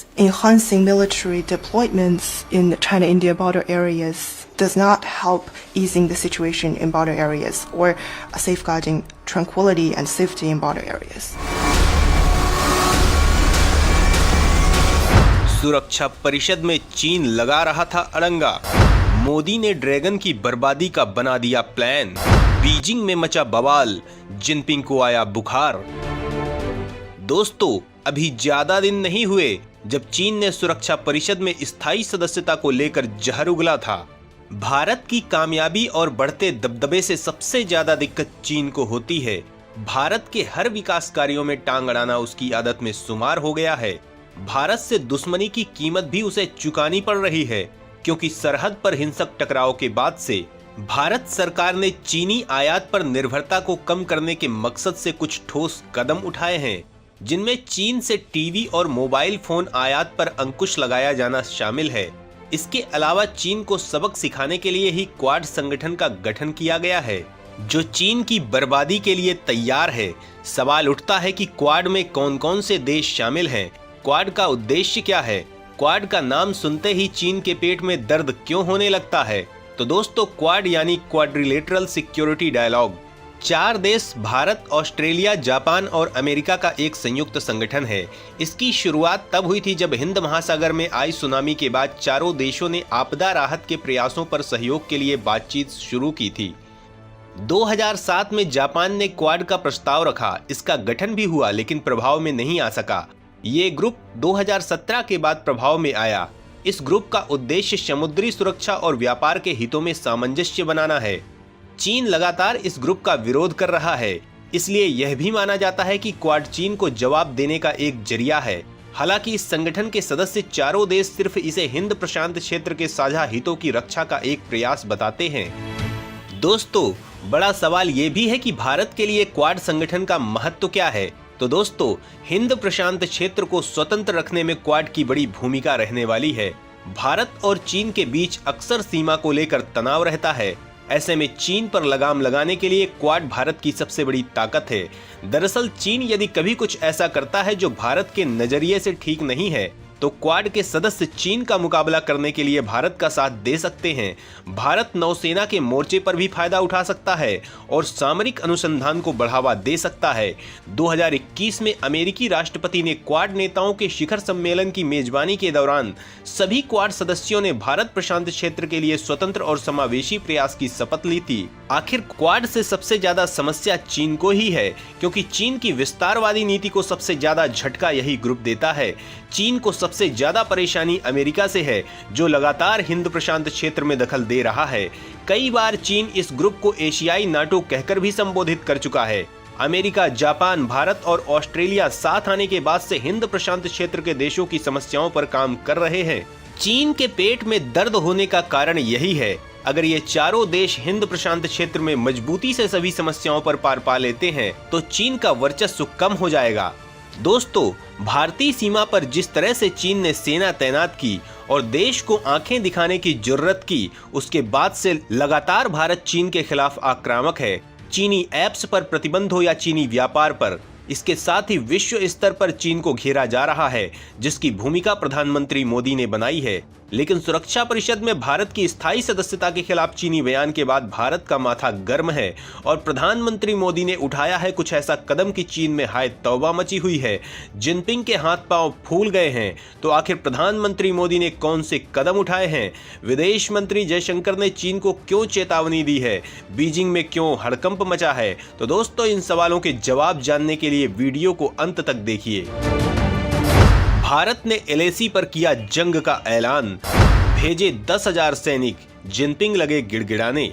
Enhancing military deployments in China-India border areas does not help easing the situation in border areas or safeguarding tranquility and safety in border areas. सुरक्षा परिषद में चीन लगा रहा था अड़ंगा। मोदी ने ड्रैगन की बर्बादी का बना दिया प्लान। बीजिंग में मचा बवाल, जिनपिंग को आया बुखार। दोस्तों, अभी ज्यादा दिन नहीं हुए जब चीन ने सुरक्षा परिषद में स्थायी सदस्यता को लेकर जहर उगला था। भारत की कामयाबी और बढ़ते दबदबे से सबसे ज्यादा दिक्कत चीन को होती है। भारत के हर विकास कार्यों में टांग अड़ाना उसकी आदत में शुमार हो गया है। भारत से दुश्मनी की कीमत भी उसे चुकानी पड़ रही है, क्योंकि सरहद पर हिंसक टकराव के बाद से भारत सरकार ने चीनी आयात पर निर्भरता को कम करने के मकसद से कुछ ठोस कदम उठाए हैं, जिनमें चीन से टीवी और मोबाइल फोन आयात पर अंकुश लगाया जाना शामिल है। इसके अलावा चीन को सबक सिखाने के लिए ही क्वाड संगठन का गठन किया गया है, जो चीन की बर्बादी के लिए तैयार है। सवाल उठता है कि क्वाड में कौन कौन से देश शामिल हैं? क्वाड का उद्देश्य क्या है? क्वाड का नाम सुनते ही चीन के पेट में दर्द क्यों होने लगता है? तो दोस्तों, क्वाड यानी क्वाड्रिलेटरल सिक्योरिटी डायलॉग 4 देश भारत, ऑस्ट्रेलिया, जापान और अमेरिका का एक संयुक्त संगठन है। इसकी शुरुआत तब हुई थी जब हिंद महासागर में आई सुनामी के बाद चारों देशों ने आपदा राहत के प्रयासों पर सहयोग के लिए बातचीत शुरू की थी। 2007 में जापान ने क्वाड का प्रस्ताव रखा। इसका गठन भी हुआ, लेकिन प्रभाव में नहीं आ सका। ये ग्रुप 2017 के बाद प्रभाव में आया। इस ग्रुप का उद्देश्य समुद्री सुरक्षा और व्यापार के हितों में सामंजस्य बनाना है। चीन लगातार इस ग्रुप का विरोध कर रहा है, इसलिए यह भी माना जाता है कि क्वाड चीन को जवाब देने का एक जरिया है। हालांकि इस संगठन के सदस्य चारों देश सिर्फ इसे हिंद प्रशांत क्षेत्र के साझा हितों की रक्षा का एक प्रयास बताते हैं। दोस्तों, बड़ा सवाल ये भी है कि भारत के लिए क्वाड संगठन का महत्व क्या है। तो दोस्तों, हिंद प्रशांत क्षेत्र को स्वतंत्र रखने में क्वाड की बड़ी भूमिका रहने वाली है। भारत और चीन के बीच अक्सर सीमा को लेकर तनाव रहता है। ऐसे में चीन पर लगाम लगाने के लिए क्वाड भारत की सबसे बड़ी ताकत है। दरअसल चीन यदि कभी कुछ ऐसा करता है जो भारत के नजरिए से ठीक नहीं है, तो क्वाड के सदस्य चीन का मुकाबला करने के लिए भारत का साथ दे सकते हैं। भारत नौसेना के मोर्चे पर भी फायदा उठा सकता है और सामरिक अनुसंधान को बढ़ावा दे सकता है। 2021 में अमेरिकी राष्ट्रपति ने क्वाड नेताओं के शिखर सम्मेलन की मेजबानी के दौरान सभी क्वाड सदस्यों ने भारत प्रशांत क्षेत्र के लिए स्वतंत्र और समावेशी प्रयास की शपथ ली थी। आखिर क्वाड से सबसे ज्यादा समस्या चीन को ही है, क्योंकि चीन की विस्तारवादी नीति को सबसे ज्यादा झटका यही ग्रुप देता है। चीन को सबसे ज्यादा परेशानी अमेरिका से है, जो लगातार हिंद प्रशांत क्षेत्र में दखल दे रहा है। कई बार चीन इस ग्रुप को एशियाई नाटो कहकर भी संबोधित कर चुका है। अमेरिका, जापान, भारत और ऑस्ट्रेलिया साथ आने के बाद से हिंद प्रशांत क्षेत्र के देशों की समस्याओं पर काम कर रहे हैं। चीन के पेट में दर्द होने का कारण यही है। अगर ये चारों देश हिंद प्रशांत क्षेत्र में मजबूती से सभी समस्याओं पर पार पा लेते हैं, तो चीन का वर्चस्व कम हो जाएगा। दोस्तों, भारतीय सीमा पर जिस तरह से चीन ने सेना तैनात की और देश को आंखें दिखाने की जरूरत की, उसके बाद से लगातार भारत चीन के खिलाफ आक्रामक है। चीनी ऐप्स पर प्रतिबंध हो या चीनी व्यापार पर, इसके साथ ही विश्व स्तर पर चीन को घेरा जा रहा है, जिसकी भूमिका प्रधानमंत्री मोदी ने बनाई है। लेकिन सुरक्षा परिषद में भारत की स्थायी सदस्यता के खिलाफ चीनी बयान के बाद भारत का माथा गर्म है और प्रधानमंत्री मोदी ने उठाया है कुछ ऐसा कदम कि चीन में हाय तौबा मची हुई है। जिनपिंग के हाथ पांव फूल गए हैं। तो आखिर प्रधानमंत्री मोदी ने कौन से कदम उठाए हैं? विदेश मंत्री जयशंकर ने चीन को क्यों चेतावनी दी है? बीजिंग में क्यों हड़कंप मचा है? तो दोस्तों, इन सवालों के जवाब जानने के लिए वीडियो को अंत तक देखिए। भारत ने एलएसी पर किया जंग का ऐलान, भेजे 10,000 सैनिक, जिनपिंग लगे गिड़गिड़ाने।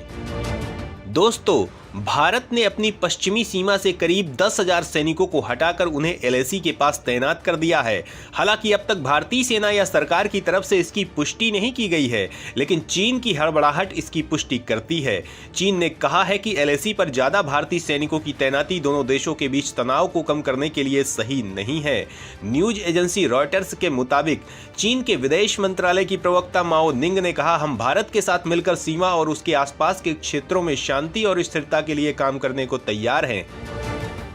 दोस्तों, भारत ने अपनी पश्चिमी सीमा से करीब 10,000 सैनिकों को हटाकर उन्हें एलएसी के पास तैनात कर दिया है। हालांकि अब तक भारतीय सेना या सरकार की तरफ से इसकी पुष्टि नहीं की गई है, लेकिन चीन की हड़बड़ाहट इसकी पुष्टि करती है। चीन ने कहा है कि एलएसी पर ज्यादा भारतीय सैनिकों की तैनाती दोनों देशों के बीच तनाव को कम करने के लिए सही नहीं है। न्यूज एजेंसी रॉयटर्स के मुताबिक चीन के विदेश मंत्रालय की प्रवक्ता माओ निंग ने कहा, हम भारत के साथ मिलकर सीमा और उसके आसपास के क्षेत्रों में शांति और स्थिरता के लिए काम करने को तैयार हैं।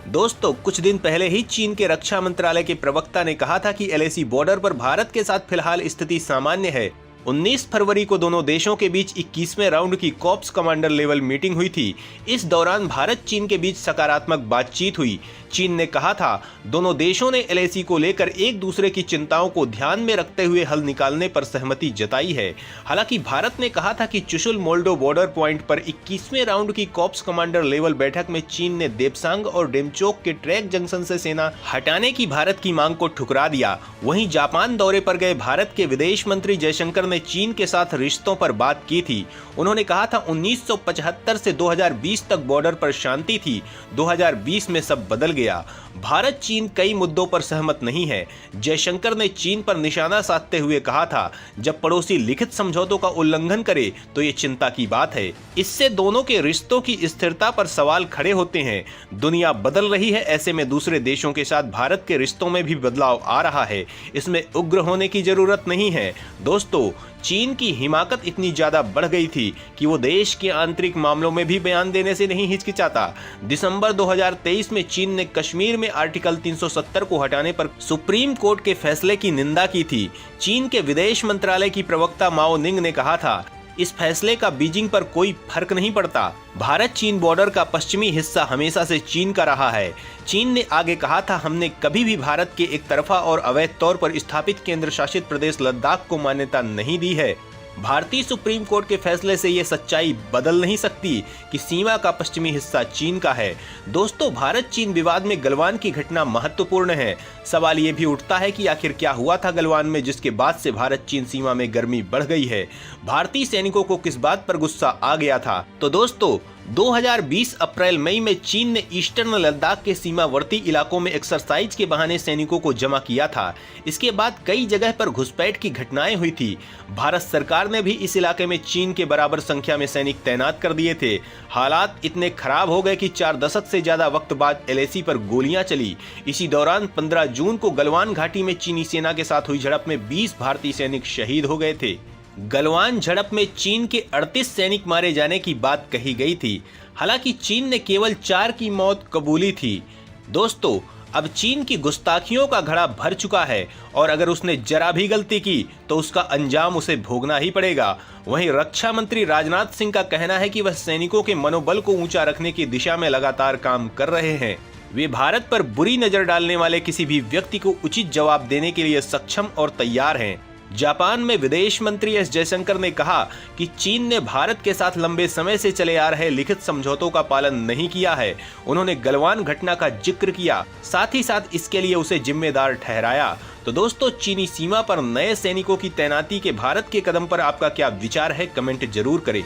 दोस्तों, कुछ दिन पहले ही चीन के रक्षा मंत्रालय के प्रवक्ता ने कहा था कि LAC बॉर्डर पर भारत के साथ फिलहाल स्थिति सामान्य है। 19 फरवरी को दोनों देशों के बीच 21वें राउंड की कॉर्प्स कमांडर लेवल मीटिंग हुई थी। इस दौरान भारत चीन के बीच सकारात्मक बातचीत हुई। चीन ने कहा था दोनों देशों ने LAC को लेकर एक दूसरे की चिंताओं को ध्यान में रखते हुए हल निकालने पर सहमति जताई है। हालांकि भारत ने कहा था कि चुशुल मोल्डो बॉर्डर पॉइंट पर 21वें राउंड की कॉर्प्स कमांडर लेवल बैठक में चीन ने देपसांग और डेमचोक के ट्रैक जंक्शन से सेना हटाने की भारत की मांग को ठुकरा दिया। वहीं जापान दौरे पर गए भारत के विदेश मंत्री जयशंकर ने चीन के साथ रिश्तों पर बात की थी। उन्होंने कहा था 1975 से 2020 तक बॉर्डर पर शांति थी, 2020 में सब बदल गया। भारत चीन कई मुद्दों पर सहमत नहीं है। जयशंकर ने चीन पर निशाना साधते हुए कहा था जब पड़ोसी लिखित समझौतों का उल्लंघन करे तो ये चिंता की बात है। इससे दोनों के रिश्तों की स्थिरता पर सवाल खड़े होते हैं। दुनिया बदल रही है, ऐसे में दूसरे देशों के साथ भारत के रिश्तों में भी बदलाव आ रहा है। इसमें उग्र होने की जरूरत नहीं है। दोस्तों, चीन की हिमाकत इतनी ज्यादा बढ़ गई थी कि वो देश के आंतरिक मामलों में भी बयान देने से नहीं हिचकिचाता। दिसंबर 2023 में चीन ने कश्मीर में आर्टिकल 370 को हटाने पर सुप्रीम कोर्ट के फैसले की निंदा की थी। चीन के विदेश मंत्रालय की प्रवक्ता माओ निंग ने कहा था इस फैसले का बीजिंग पर कोई फर्क नहीं पड़ता। भारत चीन बॉर्डर का पश्चिमी हिस्सा हमेशा से चीन का रहा है। चीन ने आगे कहा था हमने कभी भी भारत के एक तरफा और अवैध तौर पर स्थापित केंद्र शासित प्रदेश लद्दाख को मान्यता नहीं दी है। भारतीय सुप्रीम कोर्ट के फैसले से ये सच्चाई बदल नहीं सकती कि सीमा का पश्चिमी हिस्सा चीन का है। दोस्तों, भारत चीन विवाद में गलवान की घटना महत्वपूर्ण है। सवाल ये भी उठता है कि आखिर क्या हुआ था गलवान में जिसके बाद से भारत चीन सीमा में गर्मी बढ़ गई है। भारतीय सैनिकों को किस बात पर गुस्सा आ गया था? तो दोस्तों, 2020 अप्रैल मई में चीन ने ईस्टर्न लद्दाख के सीमावर्ती इलाकों में एक्सरसाइज के बहाने सैनिकों को जमा किया था। इसके बाद कई जगह पर घुसपैठ की घटनाएं हुई थी। भारत सरकार ने भी इस इलाके में चीन के बराबर संख्या में सैनिक तैनात कर दिए थे। हालात इतने खराब हो गए कि 4 दशक से ज्यादा वक्त बाद LAC पर गोलियां चली। इसी दौरान 15 जून को गलवान घाटी में चीनी सेना के साथ हुई झड़प में 20 भारतीय सैनिक शहीद हो गए थे। गलवान झड़प में चीन के 38 सैनिक मारे जाने की बात कही गई थी। हालांकि चीन ने केवल 4 की मौत कबूली थी। दोस्तों, अब चीन की गुस्ताखियों का घड़ा भर चुका है और अगर उसने जरा भी गलती की तो उसका अंजाम उसे भोगना ही पड़ेगा। वहीं रक्षा मंत्री राजनाथ सिंह का कहना है कि वह सैनिकों के मनोबल को ऊंचा रखने की दिशा में लगातार काम कर रहे हैं। वे भारत पर बुरी नजर डालने वाले किसी भी व्यक्ति को उचित जवाब देने के लिए सक्षम और तैयार हैं। जापान में विदेश मंत्री एस जयशंकर ने कहा कि चीन ने भारत के साथ लंबे समय से चले आ रहे लिखित समझौतों का पालन नहीं किया है। उन्होंने गलवान घटना का जिक्र किया, साथ ही साथ इसके लिए उसे जिम्मेदार ठहराया। तो दोस्तों, चीनी सीमा पर नए सैनिकों की तैनाती के भारत के कदम पर आपका क्या विचार है? कमेंट जरूर करें।